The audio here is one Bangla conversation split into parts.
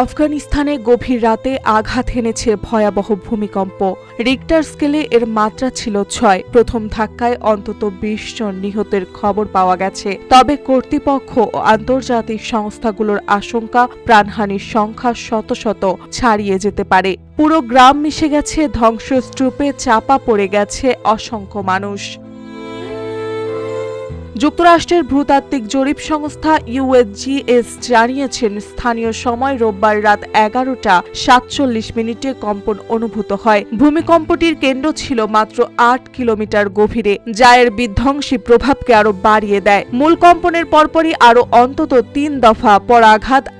আফগানিস্তানে গভীর রাতে আঘাত হেনেছে ভয়াবহ ভূমিকম্প। রিক্টার স্কেলে এর মাত্রা ছিল ৬। প্রথম ধাক্কায় অন্তত ২০ জন নিহতের খবর পাওয়া গেছে। তবে কর্তৃপক্ষ ও আন্তর্জাতিক সংস্থাগুলোর আশঙ্কা প্রাণহানির সংখ্যা শত শত ছাড়িয়ে যেতে পারে। পুরো গ্রাম মিশে গেছে ধ্বংসস্তূপে, চাপা পড়ে গেছে অসংখ্য মানুষ। যুক্তরাষ্ট্রের ভূতাত্ত্বিক জরিপ সংস্থা ইউএসজিএস জানিয়েছেন, স্থানীয় সময় রোববার রাত 11:47 কম্পন অনুভূত হয়। ভূমিকম্পটির কেন্দ্র ছিল মাত্র ৮ কিলোমিটার গভীরে, যা এর বিধ্বংসী প্রভাবকে আরো বাড়িয়ে দেয়। মূল কম্পনের পরপরই আরো অন্তত ৩ দফা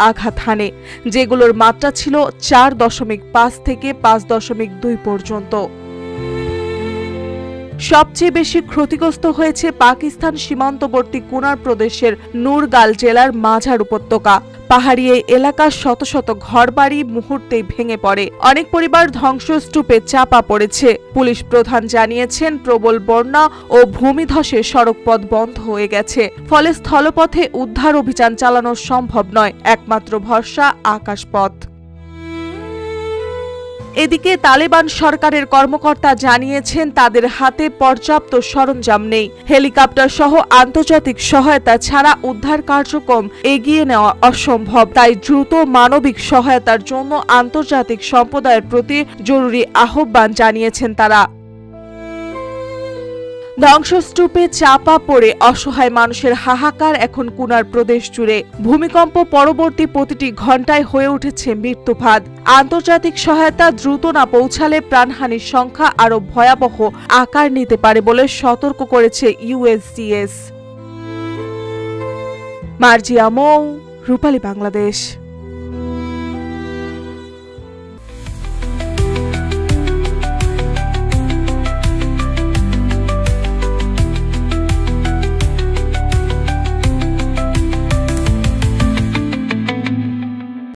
আঘাত হানে, যেগুলোর মাত্রা ছিল ৪.৫ থেকে ৫.২ পর্যন্ত। সবচেয়ে বেশি ক্ষতিগ্রস্ত হয়েছে পাকিস্তান সীমান্তবর্তী কুনার প্রদেশের নুরগাল জেলার মাঝার উপত্যকা। পাহাড়ি এই এলাকার শত শত ঘরবাড়ি মুহূর্তেই ভেঙে পড়ে। অনেক পরিবার ধ্বংসস্তূপে চাপা পড়েছে। পুলিশ প্রধান জানিয়েছেন, প্রবল বন্যা ও ভূমিধসে সড়কপথ বন্ধ হয়ে গেছে। ফলে স্থলপথে উদ্ধার অভিযান চালানো সম্ভব নয়। একমাত্র ভরসা আকাশপথ। এদিকে তালেবান সরকারের কর্মকর্তা জানিয়েছেন, তাদের হাতে পর্যাপ্ত সরঞ্জাম নেই। হেলিকপ্টার সহ আন্তর্জাতিক সহায়তা ছাড়া উদ্ধার কার্যক্রম এগিয়ে নেওয়া অসম্ভব। তাই দ্রুত মানবিক সহায়তার জন্য আন্তর্জাতিক সম্প্রদায়ের প্রতি জরুরি আহ্বান জানিয়েছেন তারা। ধ্বংসস্তূপে চাপা পড়ে অসহায় মানুষের হাহাকার এখন কুনার প্রদেশ জুড়ে। ভূমিকম্প পরবর্তী প্রতিটি ঘণ্টায় হয়ে উঠেছে মৃত্যুফাঁদ। আন্তর্জাতিক সহায়তা দ্রুত না পৌঁছালে প্রাণহানির সংখ্যা আরো ভয়াবহ আকার নিতে পারে বলে সতর্ক করেছে ইউএসজিএস। মার্জিয়া মৌ, রূপালী বাংলাদেশ।